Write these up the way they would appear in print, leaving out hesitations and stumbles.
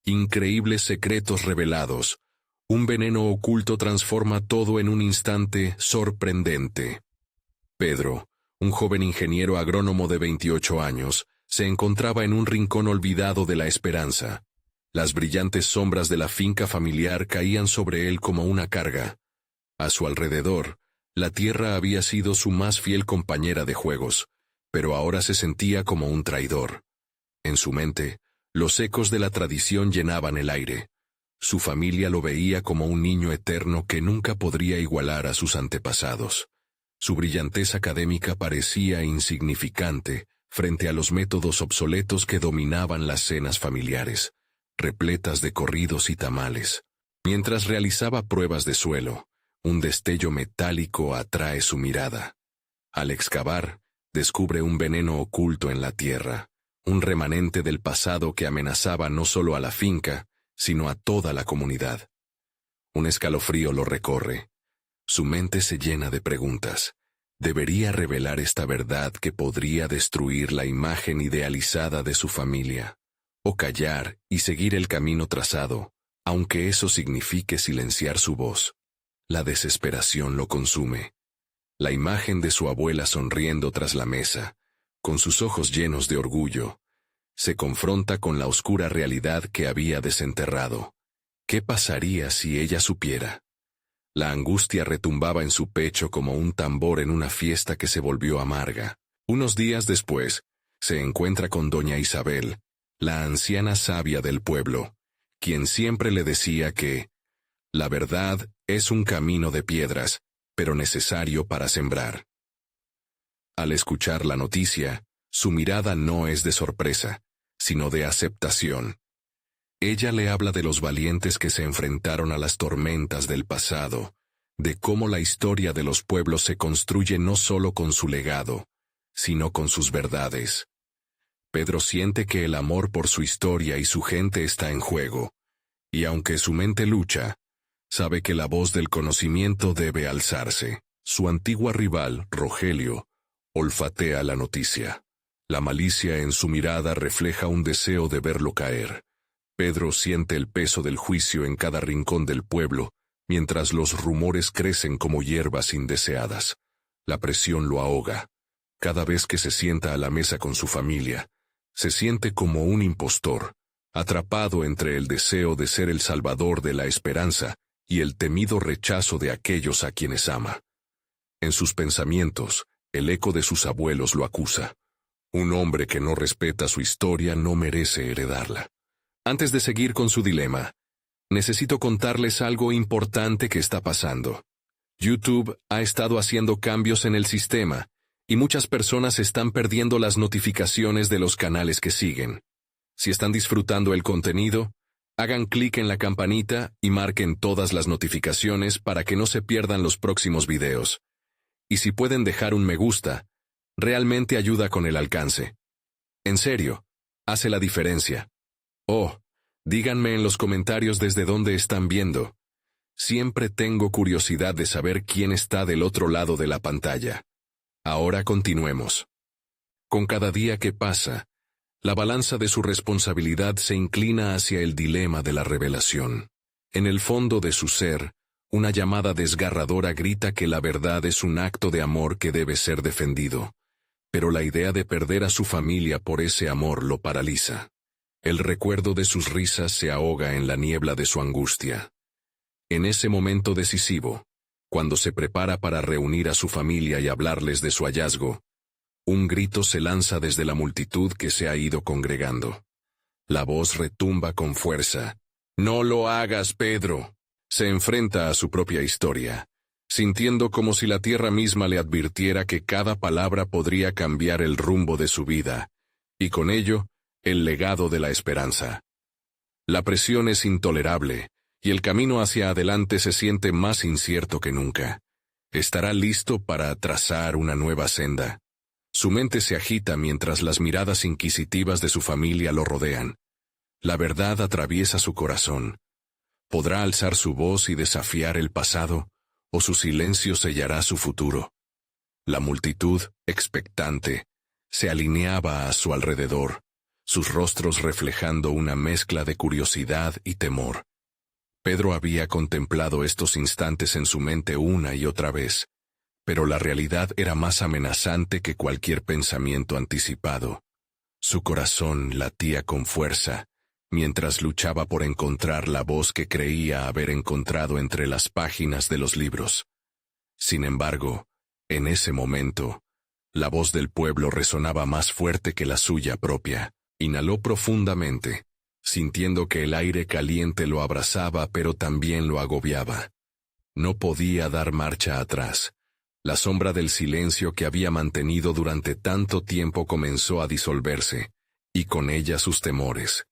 increíbles secretos revelados. Un veneno oculto transforma todo en un instante sorprendente. Pedro, un joven ingeniero agrónomo de 28 años, se encontraba en un rincón olvidado de la esperanza. Las brillantes sombras de la finca familiar caían sobre él como una carga. A su alrededor, la tierra había sido su más fiel compañera de juegos, pero ahora se sentía como un traidor. En su mente, los ecos de la tradición llenaban el aire. Su familia lo veía como un niño eterno que nunca podría igualar a sus antepasados. Su brillantez académica parecía insignificante frente a los métodos obsoletos que dominaban las cenas familiares, repletas de corridos y tamales. Mientras realizaba pruebas de suelo, un destello metálico atrae su mirada. Al excavar, descubre un veneno oculto en la tierra, un remanente del pasado que amenazaba no solo a la finca, sino a toda la comunidad. Un escalofrío lo recorre. Su mente se llena de preguntas. ¿Debería revelar esta verdad que podría destruir la imagen idealizada de su familia? ¿O callar y seguir el camino trazado, aunque eso signifique silenciar su voz? La desesperación lo consume. La imagen de su abuela sonriendo tras la mesa, con sus ojos llenos de orgullo, se confronta con la oscura realidad que había desenterrado. ¿Qué pasaría si ella supiera? La angustia retumbaba en su pecho como un tambor en una fiesta que se volvió amarga. Unos días después, se encuentra con doña Isabel, la anciana sabia del pueblo, quien siempre le decía que la verdad es un camino de piedras, pero necesario para sembrar. Al escuchar la noticia, su mirada no es de sorpresa, sino de aceptación. Ella le habla de los valientes que se enfrentaron a las tormentas del pasado, de cómo la historia de los pueblos se construye no solo con su legado, sino con sus verdades. Pedro siente que el amor por su historia y su gente está en juego, y aunque su mente lucha, sabe que la voz del conocimiento debe alzarse. Su antigua rival, Rogelio, olfatea la noticia. La malicia en su mirada refleja un deseo de verlo caer. Pedro siente el peso del juicio en cada rincón del pueblo, mientras los rumores crecen como hierbas indeseadas. La presión lo ahoga. Cada vez que se sienta a la mesa con su familia, se siente como un impostor, atrapado entre el deseo de ser el salvador de la esperanza y el temido rechazo de aquellos a quienes ama. En sus pensamientos, el eco de sus abuelos lo acusa. Un hombre que no respeta su historia no merece heredarla. Antes de seguir con su dilema, necesito contarles algo importante que está pasando. YouTube ha estado haciendo cambios en el sistema, y muchas personas están perdiendo las notificaciones de los canales que siguen. Si están disfrutando el contenido, hagan clic en la campanita y marquen todas las notificaciones para que no se pierdan los próximos videos. Y si pueden dejar un me gusta, realmente ayuda con el alcance. En serio, hace la diferencia. Oh, díganme en los comentarios desde dónde están viendo. Siempre tengo curiosidad de saber quién está del otro lado de la pantalla. Ahora continuemos. Con cada día que pasa, la balanza de su responsabilidad se inclina hacia el dilema de la revelación. En el fondo de su ser, una llamada desgarradora grita que la verdad es un acto de amor que debe ser defendido. Pero la idea de perder a su familia por ese amor lo paraliza. El recuerdo de sus risas se ahoga en la niebla de su angustia. En ese momento decisivo, cuando se prepara para reunir a su familia y hablarles de su hallazgo, un grito se lanza desde la multitud que se ha ido congregando. La voz retumba con fuerza. «¡No lo hagas, Pedro!». Se enfrenta a su propia historia, sintiendo como si la tierra misma le advirtiera que cada palabra podría cambiar el rumbo de su vida, y con ello, el legado de la esperanza. La presión es intolerable, y el camino hacia adelante se siente más incierto que nunca. ¿Estará listo para trazar una nueva senda? Su mente se agita mientras las miradas inquisitivas de su familia lo rodean. La verdad atraviesa su corazón. ¿Podrá alzar su voz y desafiar el pasado, o su silencio sellará su futuro? La multitud, expectante, se alineaba a su alrededor, sus rostros reflejando una mezcla de curiosidad y temor. Pedro había contemplado estos instantes en su mente una y otra vez, pero la realidad era más amenazante que cualquier pensamiento anticipado. Su corazón latía con fuerza, mientras luchaba por encontrar la voz que creía haber encontrado entre las páginas de los libros. Sin embargo, en ese momento, la voz del pueblo resonaba más fuerte que la suya propia. Inhaló profundamente, sintiendo que el aire caliente lo abrazaba pero también lo agobiaba. No podía dar marcha atrás. La sombra del silencio que había mantenido durante tanto tiempo comenzó a disolverse, y con ella sus temores.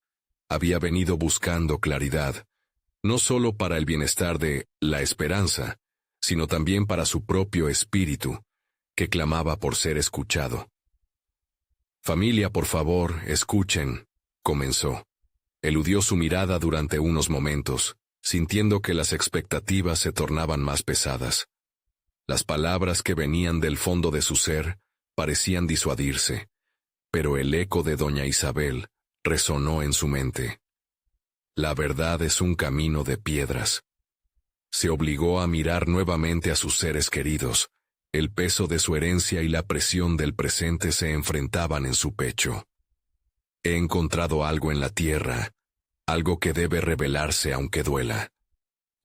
Había venido buscando claridad, no solo para el bienestar de la esperanza, sino también para su propio espíritu, que clamaba por ser escuchado. «Familia, por favor, escuchen», comenzó. Eludió su mirada durante unos momentos, sintiendo que las expectativas se tornaban más pesadas. Las palabras que venían del fondo de su ser parecían disuadirse, pero el eco de doña Isabel resonó en su mente. La verdad es un camino de piedras. Se obligó a mirar nuevamente a sus seres queridos. El peso de su herencia y la presión del presente se enfrentaban en su pecho. He encontrado algo en la tierra, algo que debe revelarse aunque duela.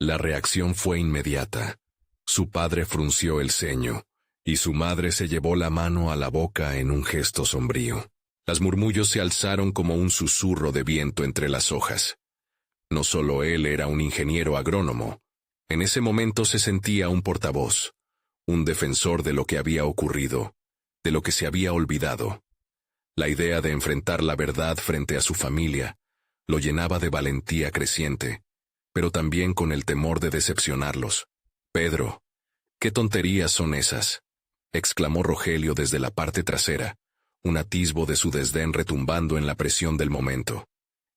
La reacción fue inmediata. Su padre frunció el ceño, y su madre se llevó la mano a la boca en un gesto sombrío. Los murmullos se alzaron como un susurro de viento entre las hojas. No solo él era un ingeniero agrónomo. En ese momento se sentía un portavoz, un defensor de lo que había ocurrido, de lo que se había olvidado. La idea de enfrentar la verdad frente a su familia lo llenaba de valentía creciente, pero también con el temor de decepcionarlos. «Pedro, ¿qué tonterías son esas?», exclamó Rogelio desde la parte trasera, un atisbo de su desdén retumbando en la presión del momento.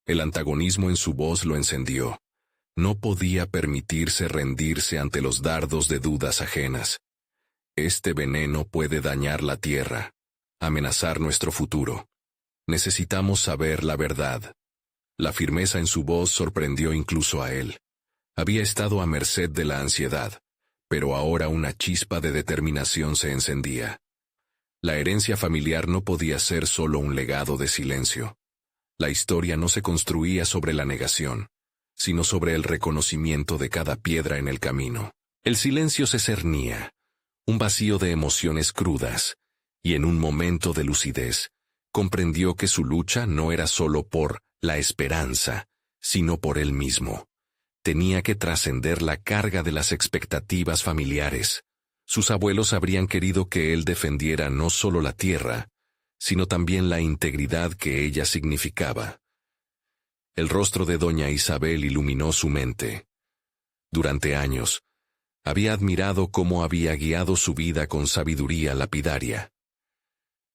El antagonismo en su voz lo encendió. No podía permitirse rendirse ante los dardos de dudas ajenas. Este veneno puede dañar la tierra, amenazar nuestro futuro. Necesitamos saber la verdad. La firmeza en su voz sorprendió incluso a él. Había estado a merced de la ansiedad, pero ahora una chispa de determinación se encendía. La herencia familiar no podía ser solo un legado de silencio. La historia no se construía sobre la negación, sino sobre el reconocimiento de cada piedra en el camino. El silencio se cernía, un vacío de emociones crudas, y en un momento de lucidez, comprendió que su lucha no era solo por la esperanza, sino por él mismo. Tenía que trascender la carga de las expectativas familiares. Sus abuelos habrían querido que él defendiera no solo la tierra, sino también la integridad que ella significaba. El rostro de doña Isabel iluminó su mente. Durante años, había admirado cómo había guiado su vida con sabiduría lapidaria.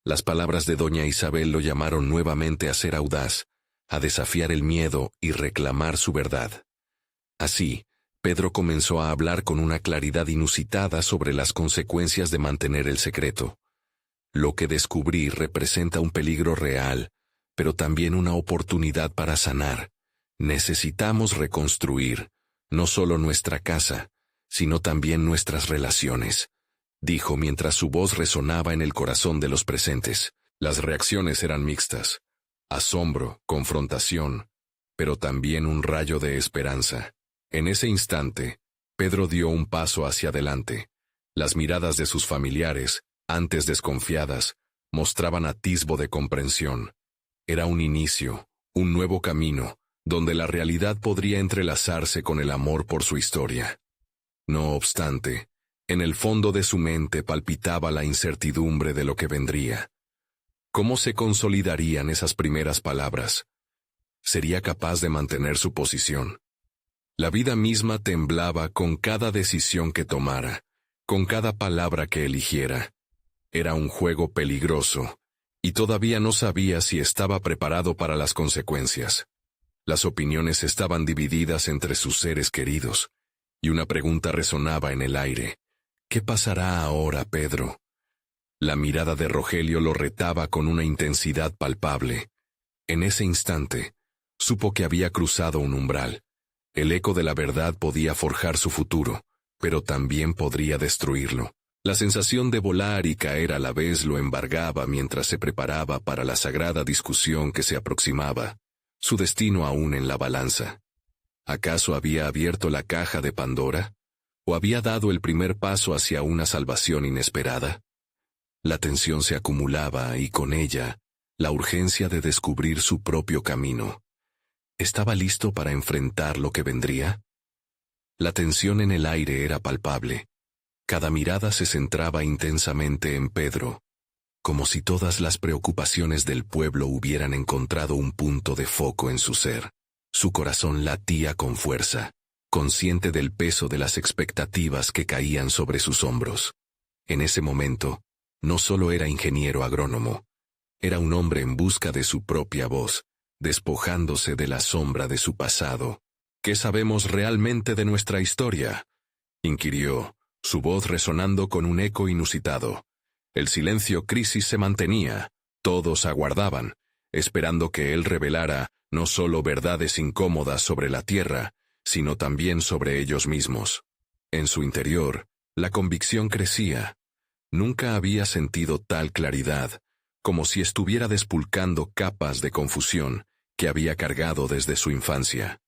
Las palabras de doña Isabel lo llamaron nuevamente a ser audaz, a desafiar el miedo y reclamar su verdad. Así, Pedro comenzó a hablar con una claridad inusitada sobre las consecuencias de mantener el secreto. Lo que descubrí representa un peligro real, pero también una oportunidad para sanar. Necesitamos reconstruir, no solo nuestra casa, sino también nuestras relaciones, dijo mientras su voz resonaba en el corazón de los presentes. Las reacciones eran mixtas: asombro, confrontación, pero también un rayo de esperanza. En ese instante, Pedro dio un paso hacia adelante. Las miradas de sus familiares, antes desconfiadas, mostraban atisbo de comprensión. Era un inicio, un nuevo camino, donde la realidad podría entrelazarse con el amor por su historia. No obstante, en el fondo de su mente palpitaba la incertidumbre de lo que vendría. ¿Cómo se consolidarían esas primeras palabras? ¿Sería capaz de mantener su posición? La vida misma temblaba con cada decisión que tomara, con cada palabra que eligiera. Era un juego peligroso, y todavía no sabía si estaba preparado para las consecuencias. Las opiniones estaban divididas entre sus seres queridos, y una pregunta resonaba en el aire: ¿qué pasará ahora, Pedro? La mirada de Rogelio lo retaba con una intensidad palpable. En ese instante, supo que había cruzado un umbral. El eco de la verdad podía forjar su futuro, pero también podría destruirlo. La sensación de volar y caer a la vez lo embargaba mientras se preparaba para la sagrada discusión que se aproximaba, su destino aún en la balanza. ¿Acaso había abierto la caja de Pandora? ¿O había dado el primer paso hacia una salvación inesperada? La tensión se acumulaba y con ella, la urgencia de descubrir su propio camino. ¿Estaba listo para enfrentar lo que vendría? La tensión en el aire era palpable. Cada mirada se centraba intensamente en Pedro, como si todas las preocupaciones del pueblo hubieran encontrado un punto de foco en su ser. Su corazón latía con fuerza, consciente del peso de las expectativas que caían sobre sus hombros. En ese momento, no solo era ingeniero agrónomo, era un hombre en busca de su propia voz, despojándose de la sombra de su pasado. ¿Qué sabemos realmente de nuestra historia?, inquirió, su voz resonando con un eco inusitado. El silencio crisis se mantenía, todos aguardaban, esperando que él revelara no solo verdades incómodas sobre la tierra, sino también sobre ellos mismos. En su interior, la convicción crecía. Nunca había sentido tal claridad, como si estuviera despulcando capas de confusión que había cargado desde su infancia.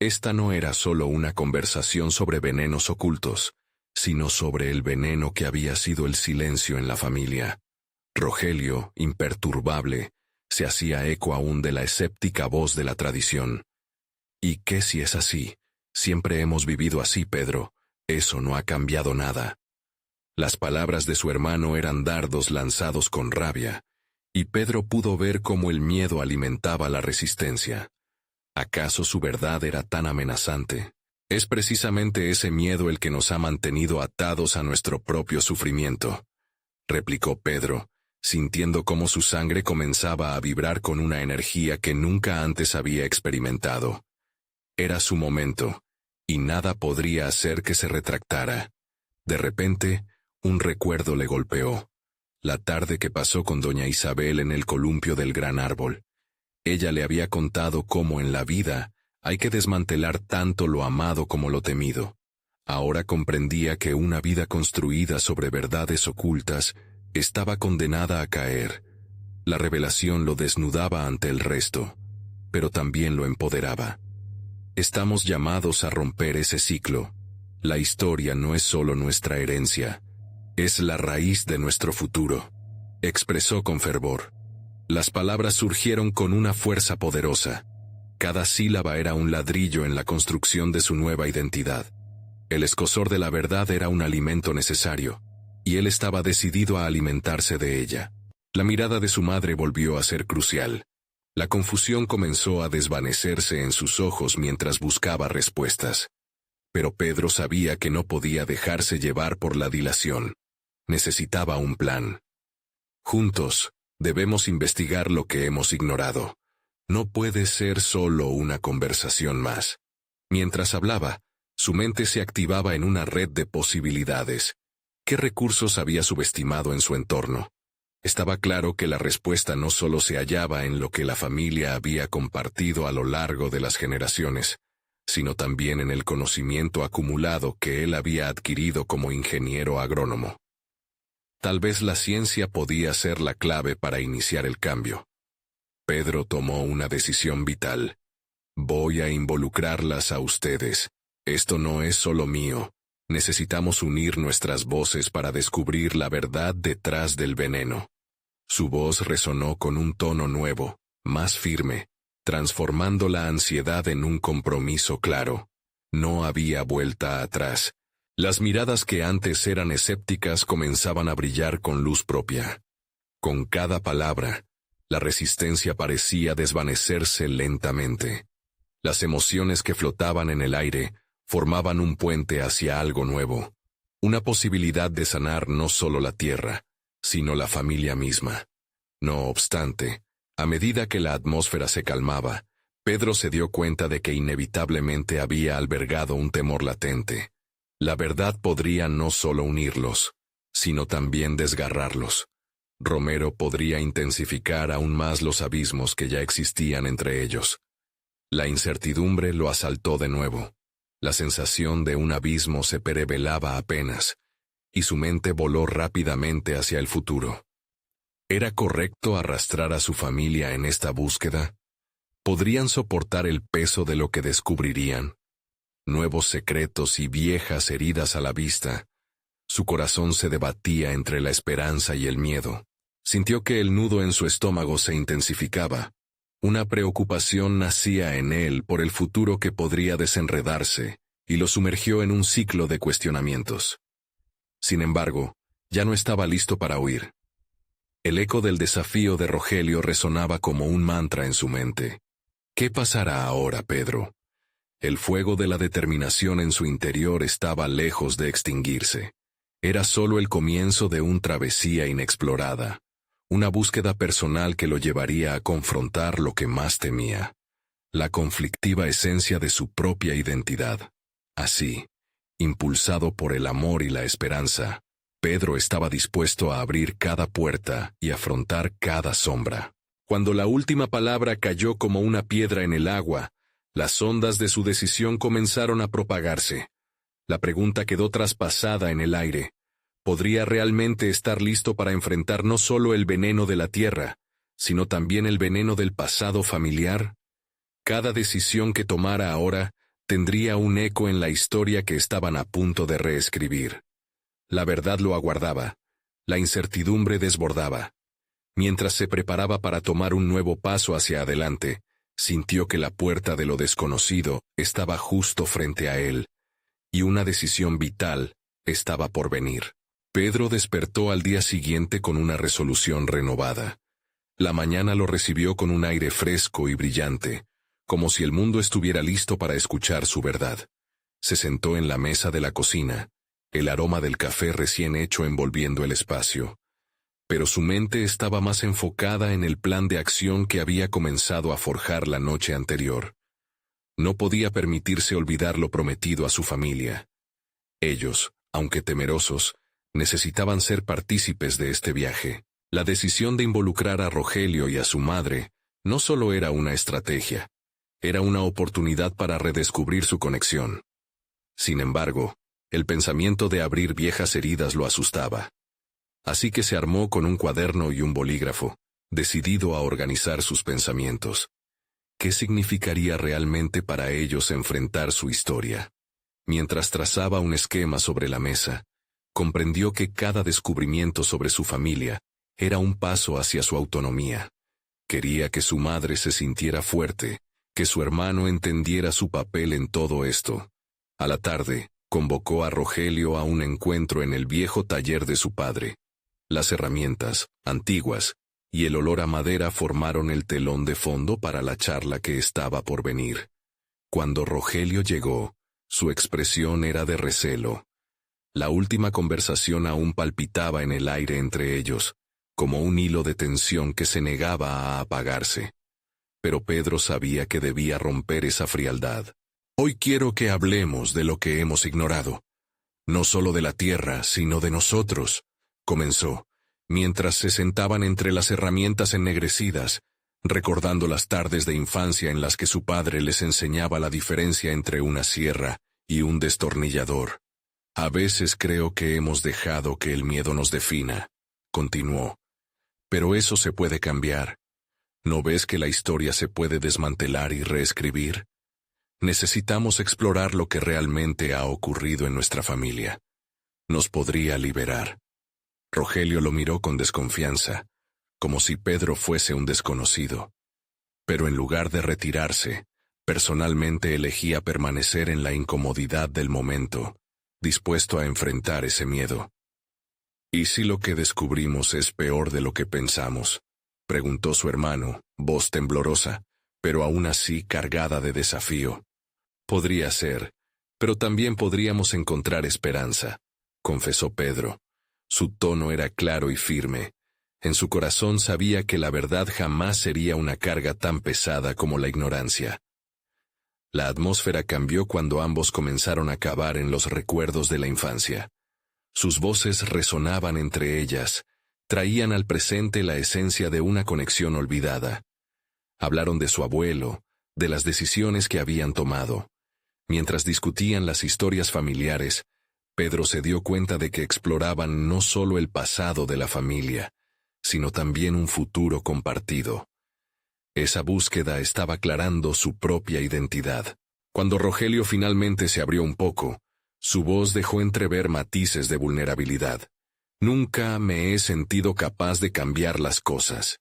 Esta no era solo una conversación sobre venenos ocultos, sino sobre el veneno que había sido el silencio en la familia. Rogelio, imperturbable, se hacía eco aún de la escéptica voz de la tradición. ¿Y qué si es así? Siempre hemos vivido así, Pedro. Eso no ha cambiado nada. Las palabras de su hermano eran dardos lanzados con rabia, y Pedro pudo ver cómo el miedo alimentaba la resistencia. ¿Acaso su verdad era tan amenazante? Es precisamente ese miedo el que nos ha mantenido atados a nuestro propio sufrimiento, replicó Pedro, sintiendo cómo su sangre comenzaba a vibrar con una energía que nunca antes había experimentado. Era su momento, y nada podría hacer que se retractara. De repente, un recuerdo le golpeó. La tarde que pasó con doña Isabel en el columpio del gran árbol. Ella le había contado cómo en la vida hay que desmantelar tanto lo amado como lo temido. Ahora comprendía que una vida construida sobre verdades ocultas estaba condenada a caer. La revelación lo desnudaba ante el resto, pero también lo empoderaba. Estamos llamados a romper ese ciclo. La historia no es solo nuestra herencia, es la raíz de nuestro futuro, expresó con fervor. Las palabras surgieron con una fuerza poderosa. Cada sílaba era un ladrillo en la construcción de su nueva identidad. El escozor de la verdad era un alimento necesario, y él estaba decidido a alimentarse de ella. La mirada de su madre volvió a ser crucial. La confusión comenzó a desvanecerse en sus ojos mientras buscaba respuestas. Pero Pedro sabía que no podía dejarse llevar por la dilación. Necesitaba un plan. Juntos, debemos investigar lo que hemos ignorado. No puede ser solo una conversación más. Mientras hablaba, su mente se activaba en una red de posibilidades. ¿Qué recursos había subestimado en su entorno? Estaba claro que la respuesta no solo se hallaba en lo que la familia había compartido a lo largo de las generaciones, sino también en el conocimiento acumulado que él había adquirido como ingeniero agrónomo. Tal vez la ciencia podía ser la clave para iniciar el cambio. Pedro tomó una decisión vital. Voy a involucrarlas a ustedes. Esto no es solo mío. Necesitamos unir nuestras voces para descubrir la verdad detrás del veneno. Su voz resonó con un tono nuevo, más firme, transformando la ansiedad en un compromiso claro. No había vuelta atrás. Las miradas que antes eran escépticas comenzaban a brillar con luz propia. Con cada palabra, la resistencia parecía desvanecerse lentamente. Las emociones que flotaban en el aire formaban un puente hacia algo nuevo, una posibilidad de sanar no solo la tierra, sino la familia misma. No obstante, a medida que la atmósfera se calmaba, Pedro se dio cuenta de que inevitablemente había albergado un temor latente. La verdad podría no solo unirlos, sino también desgarrarlos. Romero podría intensificar aún más los abismos que ya existían entre ellos. La incertidumbre lo asaltó de nuevo. La sensación de un abismo se prevelaba apenas, y su mente voló rápidamente hacia el futuro. ¿Era correcto arrastrar a su familia en esta búsqueda? ¿Podrían soportar el peso de lo que descubrirían? Nuevos secretos y viejas heridas a la vista. Su corazón se debatía entre la esperanza y el miedo. Sintió que el nudo en su estómago se intensificaba. Una preocupación nacía en él por el futuro que podría desenredarse, y lo sumergió en un ciclo de cuestionamientos. Sin embargo, ya no estaba listo para huir. El eco del desafío de Rogelio resonaba como un mantra en su mente. ¿Qué pasará ahora, Pedro? El fuego de la determinación en su interior estaba lejos de extinguirse. Era solo el comienzo de una travesía inexplorada, una búsqueda personal que lo llevaría a confrontar lo que más temía, la conflictiva esencia de su propia identidad. Así, impulsado por el amor y la esperanza, Pedro estaba dispuesto a abrir cada puerta y afrontar cada sombra. Cuando la última palabra cayó como una piedra en el agua, las ondas de su decisión comenzaron a propagarse. La pregunta quedó traspasada en el aire. ¿Podría realmente estar listo para enfrentar no solo el veneno de la tierra, sino también el veneno del pasado familiar? Cada decisión que tomara ahora tendría un eco en la historia que estaban a punto de reescribir. La verdad lo aguardaba. La incertidumbre desbordaba. Mientras se preparaba para tomar un nuevo paso hacia adelante, sintió que la puerta de lo desconocido estaba justo frente a él, y una decisión vital estaba por venir. Pedro despertó al día siguiente con una resolución renovada. La mañana lo recibió con un aire fresco y brillante, como si el mundo estuviera listo para escuchar su verdad. Se sentó en la mesa de la cocina, el aroma del café recién hecho envolviendo el espacio. Pero su mente estaba más enfocada en el plan de acción que había comenzado a forjar la noche anterior. No podía permitirse olvidar lo prometido a su familia. Ellos, aunque temerosos, necesitaban ser partícipes de este viaje. La decisión de involucrar a Rogelio y a su madre no solo era una estrategia, era una oportunidad para redescubrir su conexión. Sin embargo, el pensamiento de abrir viejas heridas lo asustaba. Así que se armó con un cuaderno y un bolígrafo, decidido a organizar sus pensamientos. ¿Qué significaría realmente para ellos enfrentar su historia? Mientras trazaba un esquema sobre la mesa, comprendió que cada descubrimiento sobre su familia era un paso hacia su autonomía. Quería que su madre se sintiera fuerte, que su hermano entendiera su papel en todo esto. A la tarde, convocó a Rogelio a un encuentro en el viejo taller de su padre. Las herramientas, antiguas, y el olor a madera formaron el telón de fondo para la charla que estaba por venir. Cuando Rogelio llegó, su expresión era de recelo. La última conversación aún palpitaba en el aire entre ellos, como un hilo de tensión que se negaba a apagarse. Pero Pedro sabía que debía romper esa frialdad. Hoy quiero que hablemos de lo que hemos ignorado. No solo de la tierra, sino de nosotros, comenzó, mientras se sentaban entre las herramientas ennegrecidas, recordando las tardes de infancia en las que su padre les enseñaba la diferencia entre una sierra y un destornillador. A veces creo que hemos dejado que el miedo nos defina, continuó. Pero eso se puede cambiar. ¿No ves que la historia se puede desmantelar y reescribir? Necesitamos explorar lo que realmente ha ocurrido en nuestra familia. Nos podría liberar. Rogelio lo miró con desconfianza, como si Pedro fuese un desconocido. Pero en lugar de retirarse, personalmente elegía permanecer en la incomodidad del momento, dispuesto a enfrentar ese miedo. ¿Y si lo que descubrimos es peor de lo que pensamos?, preguntó su hermano, voz temblorosa, pero aún así cargada de desafío. Podría ser, pero también podríamos encontrar esperanza, confesó Pedro. Su tono era claro y firme. En su corazón sabía que la verdad jamás sería una carga tan pesada como la ignorancia. La atmósfera cambió cuando ambos comenzaron a cavar en los recuerdos de la infancia. Sus voces resonaban entre ellas, traían al presente la esencia de una conexión olvidada. Hablaron de su abuelo, de las decisiones que habían tomado. Mientras discutían las historias familiares, Pedro se dio cuenta de que exploraban no solo el pasado de la familia, sino también un futuro compartido. Esa búsqueda estaba aclarando su propia identidad. Cuando Rogelio finalmente se abrió un poco, su voz dejó entrever matices de vulnerabilidad. Nunca me he sentido capaz de cambiar las cosas.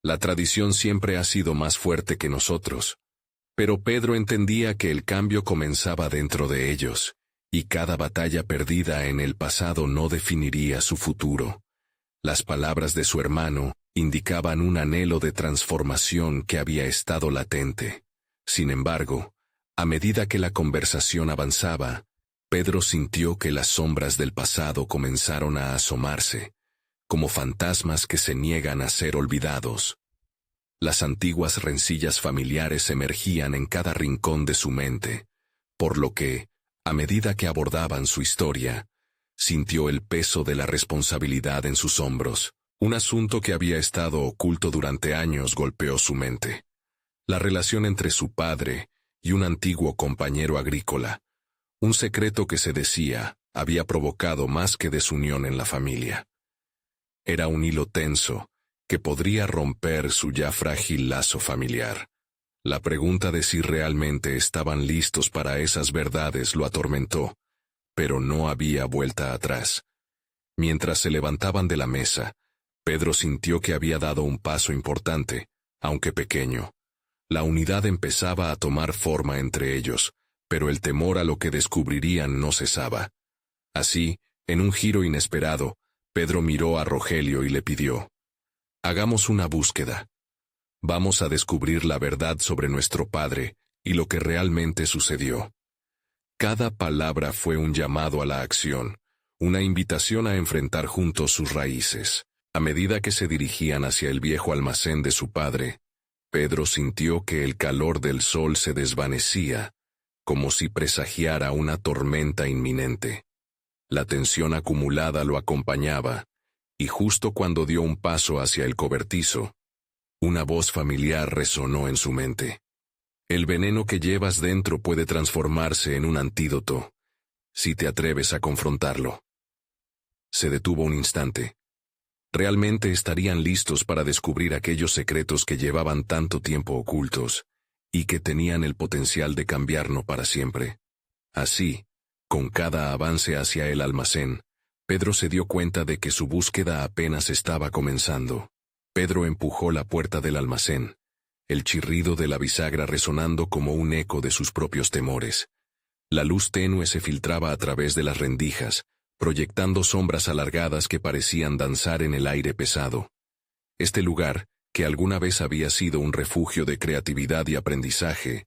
La tradición siempre ha sido más fuerte que nosotros. Pero Pedro entendía que el cambio comenzaba dentro de ellos, y cada batalla perdida en el pasado no definiría su futuro. Las palabras de su hermano indicaban un anhelo de transformación que había estado latente. Sin embargo, a medida que la conversación avanzaba, Pedro sintió que las sombras del pasado comenzaron a asomarse, como fantasmas que se niegan a ser olvidados. Las antiguas rencillas familiares emergían en cada rincón de su mente, por lo que, a medida que abordaban su historia, sintió el peso de la responsabilidad en sus hombros. Un asunto que había estado oculto durante años golpeó su mente. La relación entre su padre y un antiguo compañero agrícola. Un secreto que se decía había provocado más que desunión en la familia. Era un hilo tenso que podría romper su ya frágil lazo familiar. La pregunta de si realmente estaban listos para esas verdades lo atormentó, pero no había vuelta atrás. Mientras se levantaban de la mesa, Pedro sintió que había dado un paso importante, aunque pequeño. La unidad empezaba a tomar forma entre ellos, pero el temor a lo que descubrirían no cesaba. Así, en un giro inesperado, Pedro miró a Rogelio y le pidió: «Hagamos una búsqueda. Vamos a descubrir la verdad sobre nuestro padre y lo que realmente sucedió». Cada palabra fue un llamado a la acción, una invitación a enfrentar juntos sus raíces. A medida que se dirigían hacia el viejo almacén de su padre, Pedro sintió que el calor del sol se desvanecía, como si presagiara una tormenta inminente. La tensión acumulada lo acompañaba, y justo cuando dio un paso hacia el cobertizo, una voz familiar resonó en su mente. «El veneno que llevas dentro puede transformarse en un antídoto, si te atreves a confrontarlo». Se detuvo un instante. ¿Realmente estarían listos para descubrir aquellos secretos que llevaban tanto tiempo ocultos, y que tenían el potencial de cambiarnos para siempre? Así, con cada avance hacia el almacén, Pedro se dio cuenta de que su búsqueda apenas estaba comenzando. Pedro empujó la puerta del almacén, el chirrido de la bisagra resonando como un eco de sus propios temores. La luz tenue se filtraba a través de las rendijas, proyectando sombras alargadas que parecían danzar en el aire pesado. Este lugar, que alguna vez había sido un refugio de creatividad y aprendizaje,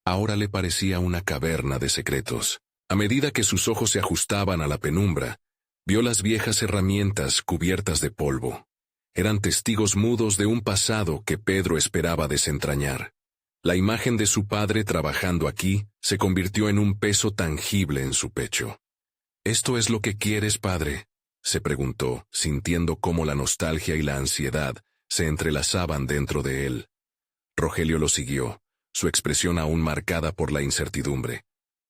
ahora le parecía una caverna de secretos. A medida que sus ojos se ajustaban a la penumbra, vio las viejas herramientas cubiertas de polvo. Eran testigos mudos de un pasado que Pedro esperaba desentrañar. La imagen de su padre trabajando aquí se convirtió en un peso tangible en su pecho. «¿Esto es lo que quieres, padre?», se preguntó, sintiendo cómo la nostalgia y la ansiedad se entrelazaban dentro de él. Rogelio lo siguió, su expresión aún marcada por la incertidumbre.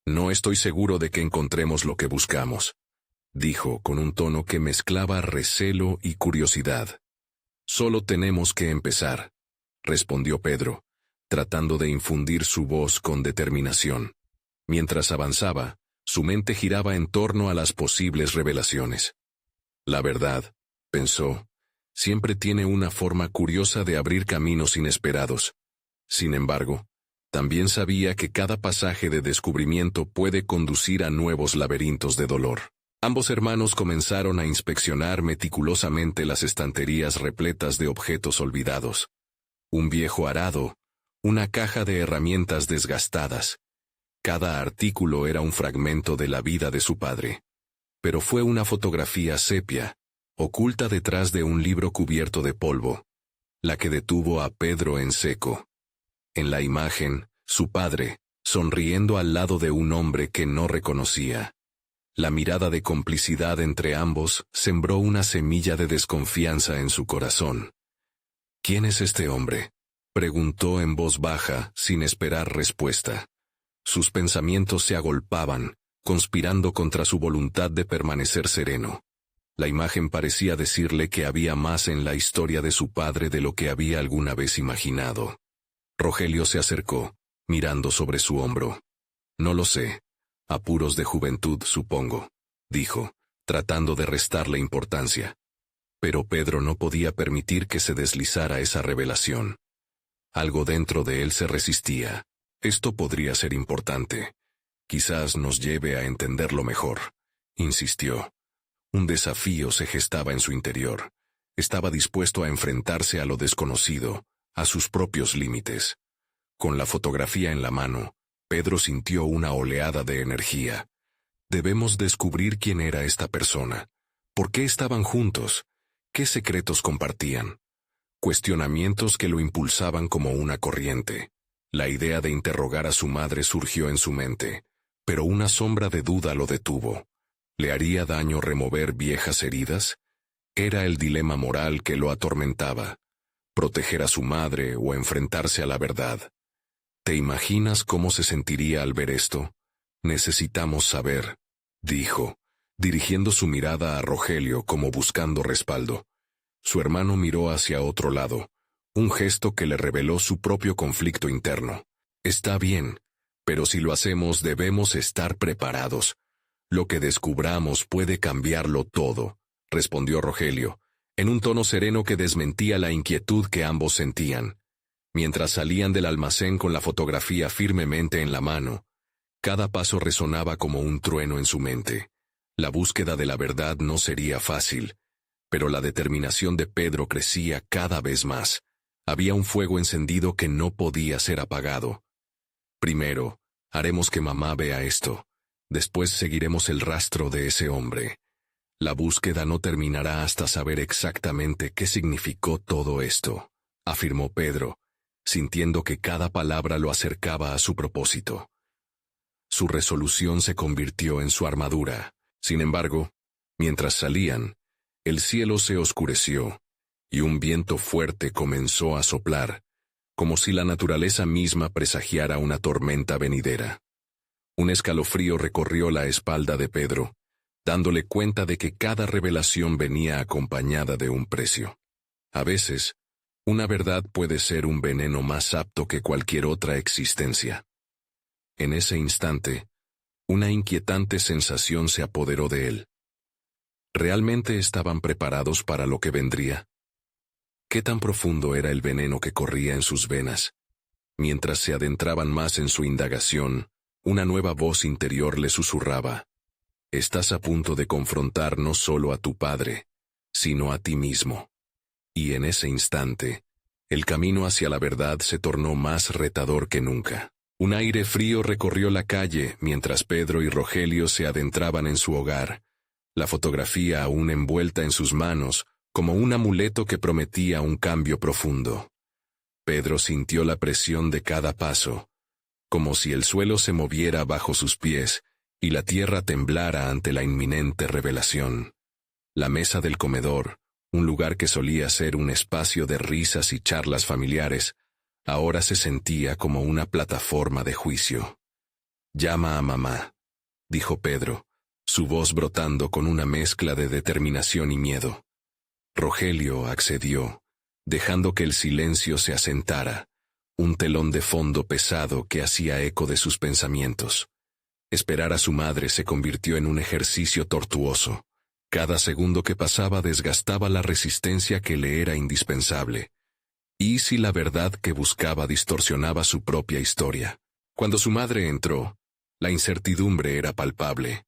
«No estoy seguro de que encontremos lo que buscamos», dijo con un tono que mezclaba recelo y curiosidad. «Solo tenemos que empezar», respondió Pedro, tratando de infundir su voz con determinación. Mientras avanzaba, su mente giraba en torno a las posibles revelaciones. La verdad, pensó, siempre tiene una forma curiosa de abrir caminos inesperados. Sin embargo, también sabía que cada pasaje de descubrimiento puede conducir a nuevos laberintos de dolor. Ambos hermanos comenzaron a inspeccionar meticulosamente las estanterías repletas de objetos olvidados. Un viejo arado, una caja de herramientas desgastadas. Cada artículo era un fragmento de la vida de su padre. Pero fue una fotografía sepia, oculta detrás de un libro cubierto de polvo, la que detuvo a Pedro en seco. En la imagen, su padre, sonriendo al lado de un hombre que no reconocía. La mirada de complicidad entre ambos sembró una semilla de desconfianza en su corazón. ¿Quién es este hombre?, preguntó en voz baja, sin esperar respuesta. Sus pensamientos se agolpaban, conspirando contra su voluntad de permanecer sereno. La imagen parecía decirle que había más en la historia de su padre de lo que había alguna vez imaginado. Rogelio se acercó, mirando sobre su hombro. «No lo sé. Apuros de juventud, supongo», dijo, tratando de restarle importancia. Pero Pedro no podía permitir que se deslizara esa revelación. Algo dentro de él se resistía. Esto podría ser importante. Quizás nos lleve a entenderlo mejor, insistió. Un desafío se gestaba en su interior. Estaba dispuesto a enfrentarse a lo desconocido, a sus propios límites. Con la fotografía en la mano, Pedro sintió una oleada de energía. Debemos descubrir quién era esta persona. ¿Por qué estaban juntos? ¿Qué secretos compartían? Cuestionamientos que lo impulsaban como una corriente. La idea de interrogar a su madre surgió en su mente, pero una sombra de duda lo detuvo. ¿Le haría daño remover viejas heridas? Era el dilema moral que lo atormentaba. ¿Proteger a su madre o enfrentarse a la verdad? ¿Te imaginas cómo se sentiría al ver esto? Necesitamos saber, dijo, dirigiendo su mirada a Rogelio como buscando respaldo. Su hermano miró hacia otro lado, un gesto que le reveló su propio conflicto interno. Está bien, pero si lo hacemos debemos estar preparados. Lo que descubramos puede cambiarlo todo, respondió Rogelio, en un tono sereno que desmentía la inquietud que ambos sentían. Mientras salían del almacén con la fotografía firmemente en la mano, cada paso resonaba como un trueno en su mente. La búsqueda de la verdad no sería fácil, pero la determinación de Pedro crecía cada vez más. Había un fuego encendido que no podía ser apagado. Primero, haremos que mamá vea esto. Después seguiremos el rastro de ese hombre. La búsqueda no terminará hasta saber exactamente qué significó todo esto, afirmó Pedro, sintiendo que cada palabra lo acercaba a su propósito. Su resolución se convirtió en su armadura. Sin embargo, mientras salían, el cielo se oscureció, y un viento fuerte comenzó a soplar, como si la naturaleza misma presagiara una tormenta venidera. Un escalofrío recorrió la espalda de Pedro, dándole cuenta de que cada revelación venía acompañada de un precio. A veces, una verdad puede ser un veneno más apto que cualquier otra existencia. En ese instante, una inquietante sensación se apoderó de él. ¿Realmente estaban preparados para lo que vendría? ¿Qué tan profundo era el veneno que corría en sus venas? Mientras se adentraban más en su indagación, una nueva voz interior le susurraba: «Estás a punto de confrontar no solo a tu padre, sino a ti mismo». Y en ese instante, el camino hacia la verdad se tornó más retador que nunca. Un aire frío recorrió la calle mientras Pedro y Rogelio se adentraban en su hogar, la fotografía aún envuelta en sus manos, como un amuleto que prometía un cambio profundo. Pedro sintió la presión de cada paso, como si el suelo se moviera bajo sus pies y la tierra temblara ante la inminente revelación. La mesa del comedor, un lugar que solía ser un espacio de risas y charlas familiares, ahora se sentía como una plataforma de juicio. «Llama a mamá», dijo Pedro, su voz brotando con una mezcla de determinación y miedo. Rogelio accedió, dejando que el silencio se asentara, un telón de fondo pesado que hacía eco de sus pensamientos. Esperar a su madre se convirtió en un ejercicio tortuoso. Cada segundo que pasaba desgastaba la resistencia que le era indispensable. ¿Y si la verdad que buscaba distorsionaba su propia historia? Cuando su madre entró, la incertidumbre era palpable.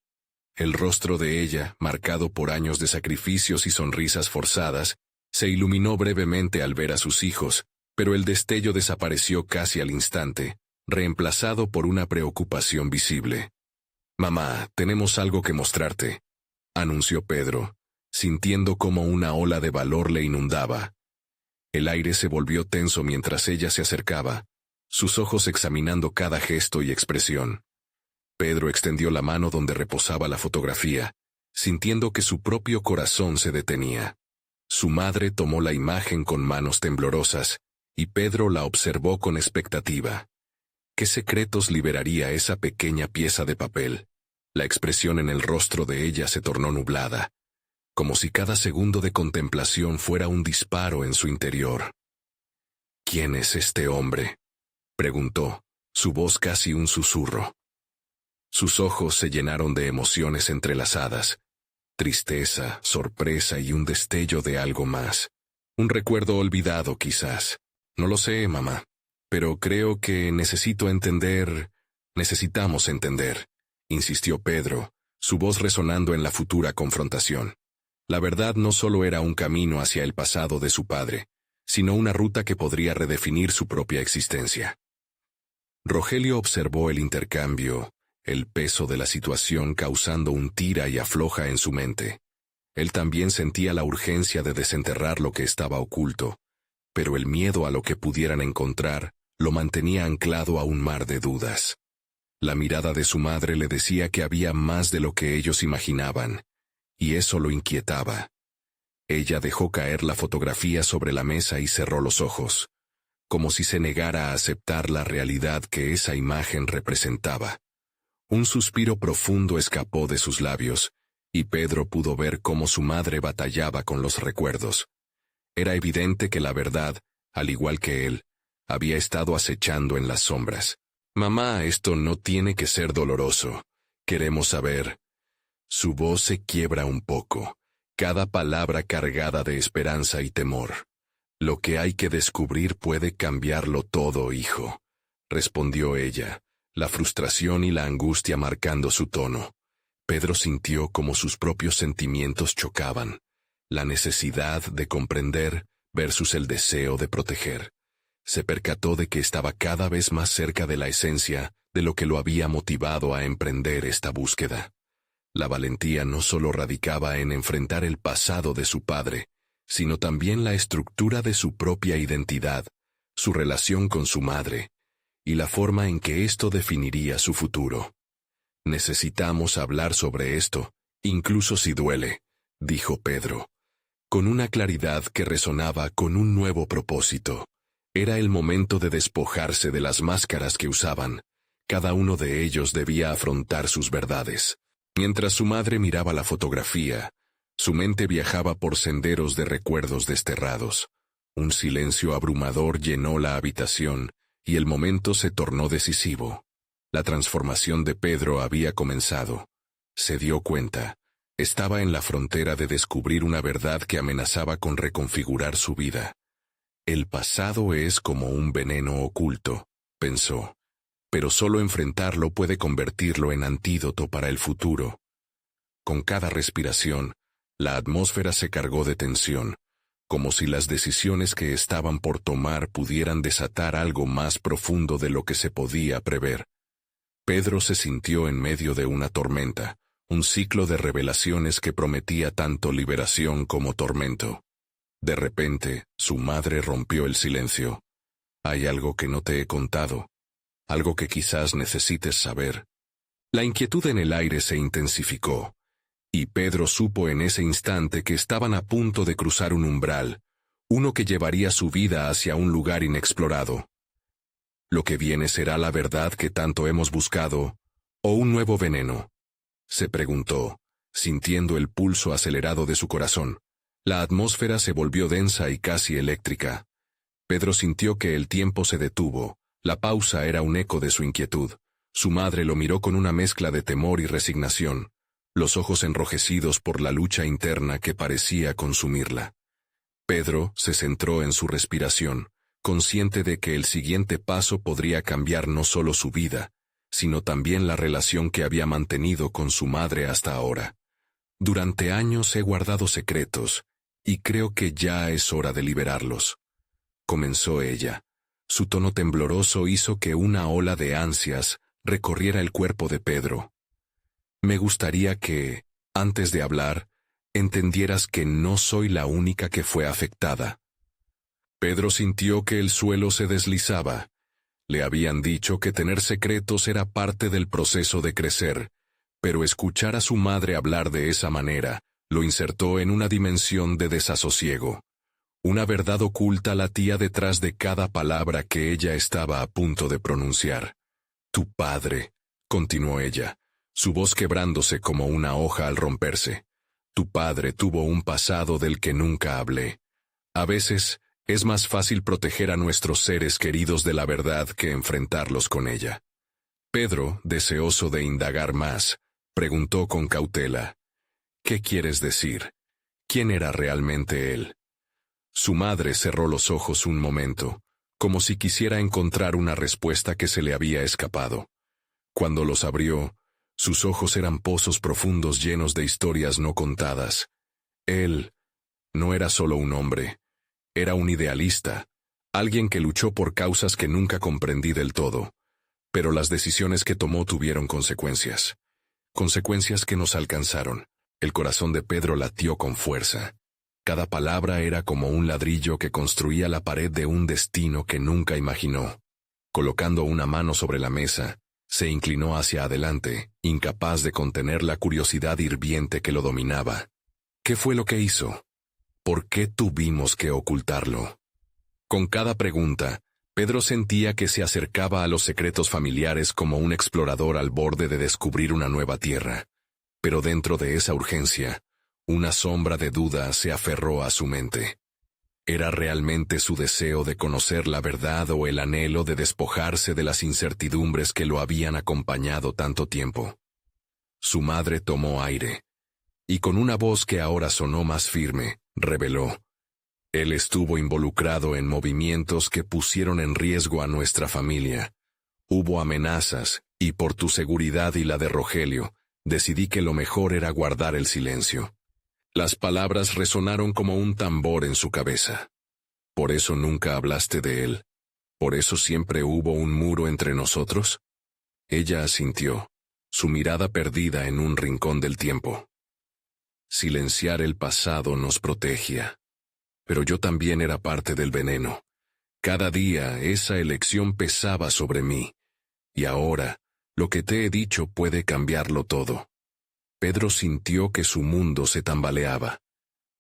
El rostro de ella, marcado por años de sacrificios y sonrisas forzadas, se iluminó brevemente al ver a sus hijos, pero el destello desapareció casi al instante, reemplazado por una preocupación visible. «Mamá, tenemos algo que mostrarte», anunció Pedro, sintiendo como una ola de valor le inundaba. El aire se volvió tenso mientras ella se acercaba, sus ojos examinando cada gesto y expresión. Pedro extendió la mano donde reposaba la fotografía, sintiendo que su propio corazón se detenía. Su madre tomó la imagen con manos temblorosas, y Pedro la observó con expectativa. ¿Qué secretos liberaría esa pequeña pieza de papel? La expresión en el rostro de ella se tornó nublada, como si cada segundo de contemplación fuera un disparo en su interior. ¿Quién es este hombre?, preguntó, su voz casi un susurro. Sus ojos se llenaron de emociones entrelazadas, tristeza, sorpresa y un destello de algo más. Un recuerdo olvidado, quizás. No lo sé, mamá, pero creo que necesitamos entender, insistió Pedro, su voz resonando en la futura confrontación. La verdad no solo era un camino hacia el pasado de su padre, sino una ruta que podría redefinir su propia existencia. Rogelio observó el intercambio, el peso de la situación causando un tira y afloja en su mente. Él también sentía la urgencia de desenterrar lo que estaba oculto, pero el miedo a lo que pudieran encontrar lo mantenía anclado a un mar de dudas. La mirada de su madre le decía que había más de lo que ellos imaginaban, y eso lo inquietaba. Ella dejó caer la fotografía sobre la mesa y cerró los ojos, como si se negara a aceptar la realidad que esa imagen representaba. Un suspiro profundo escapó de sus labios, y Pedro pudo ver cómo su madre batallaba con los recuerdos. Era evidente que la verdad, al igual que él, había estado acechando en las sombras. «Mamá, esto no tiene que ser doloroso. Queremos saber». Su voz se quiebra un poco, cada palabra cargada de esperanza y temor. «Lo que hay que descubrir puede cambiarlo todo, hijo», respondió ella, la frustración y la angustia marcando su tono. Pedro sintió como sus propios sentimientos chocaban, la necesidad de comprender versus el deseo de proteger. Se percató de que estaba cada vez más cerca de la esencia de lo que lo había motivado a emprender esta búsqueda. La valentía no solo radicaba en enfrentar el pasado de su padre, sino también la estructura de su propia identidad, su relación con su madre, y la forma en que esto definiría su futuro. «Necesitamos hablar sobre esto, incluso si duele», dijo Pedro, con una claridad que resonaba con un nuevo propósito. Era el momento de despojarse de las máscaras que usaban. Cada uno de ellos debía afrontar sus verdades. Mientras su madre miraba la fotografía, su mente viajaba por senderos de recuerdos desterrados. Un silencio abrumador llenó la habitación, y el momento se tornó decisivo. La transformación de Pedro había comenzado. Se dio cuenta. Estaba en la frontera de descubrir una verdad que amenazaba con reconfigurar su vida. «El pasado es como un veneno oculto», pensó, «pero solo enfrentarlo puede convertirlo en antídoto para el futuro». Con cada respiración, la atmósfera se cargó de tensión, como si las decisiones que estaban por tomar pudieran desatar algo más profundo de lo que se podía prever. Pedro se sintió en medio de una tormenta, un ciclo de revelaciones que prometía tanto liberación como tormento. De repente, su madre rompió el silencio. «Hay algo que no te he contado, algo que quizás necesites saber». La inquietud en el aire se intensificó, y Pedro supo en ese instante que estaban a punto de cruzar un umbral, uno que llevaría su vida hacia un lugar inexplorado. «¿Lo que viene será la verdad que tanto hemos buscado, o un nuevo veneno?», se preguntó, sintiendo el pulso acelerado de su corazón. La atmósfera se volvió densa y casi eléctrica. Pedro sintió que el tiempo se detuvo. La pausa era un eco de su inquietud. Su madre lo miró con una mezcla de temor y resignación, los ojos enrojecidos por la lucha interna que parecía consumirla. Pedro se centró en su respiración, consciente de que el siguiente paso podría cambiar no solo su vida, sino también la relación que había mantenido con su madre hasta ahora. «Durante años he guardado secretos, y creo que ya es hora de liberarlos», comenzó ella. Su tono tembloroso hizo que una ola de ansias recorriera el cuerpo de Pedro. «Me gustaría que, antes de hablar, entendieras que no soy la única que fue afectada». Pedro sintió que el suelo se deslizaba. Le habían dicho que tener secretos era parte del proceso de crecer, pero escuchar a su madre hablar de esa manera lo insertó en una dimensión de desasosiego. Una verdad oculta latía detrás de cada palabra que ella estaba a punto de pronunciar. «Tu padre», continuó ella, su voz quebrándose como una hoja al romperse. «Tu padre tuvo un pasado del que nunca hablé. A veces es más fácil proteger a nuestros seres queridos de la verdad que enfrentarlos con ella». Pedro, deseoso de indagar más, preguntó con cautela: «¿Qué quieres decir? ¿Quién era realmente él?». Su madre cerró los ojos un momento, como si quisiera encontrar una respuesta que se le había escapado. Cuando los abrió, sus ojos eran pozos profundos llenos de historias no contadas. Él no era solo un hombre, era un idealista, alguien que luchó por causas que nunca comprendí del todo, pero las decisiones que tomó tuvieron consecuencias. Consecuencias que nos alcanzaron. El corazón de Pedro latió con fuerza. Cada palabra era como un ladrillo que construía la pared de un destino que nunca imaginó. Colocando una mano sobre la mesa, se inclinó hacia adelante, incapaz de contener la curiosidad hirviente que lo dominaba. ¿Qué fue lo que hizo? ¿Por qué tuvimos que ocultarlo? Con cada pregunta, Pedro sentía que se acercaba a los secretos familiares como un explorador al borde de descubrir una nueva tierra. Pero dentro de esa urgencia, una sombra de duda se aferró a su mente. ¿Era realmente su deseo de conocer la verdad o el anhelo de despojarse de las incertidumbres que lo habían acompañado tanto tiempo? Su madre tomó aire, y con una voz que ahora sonó más firme, reveló: «Él estuvo involucrado en movimientos que pusieron en riesgo a nuestra familia. Hubo amenazas, y por tu seguridad y la de Rogelio, decidí que lo mejor era guardar el silencio». Las palabras resonaron como un tambor en su cabeza. ¿Por eso nunca hablaste de él? ¿Por eso siempre hubo un muro entre nosotros? Ella asintió, su mirada perdida en un rincón del tiempo. Silenciar el pasado nos protegía. Pero yo también era parte del veneno. Cada día esa elección pesaba sobre mí. Y ahora, lo que te he dicho puede cambiarlo todo. Pedro sintió que su mundo se tambaleaba.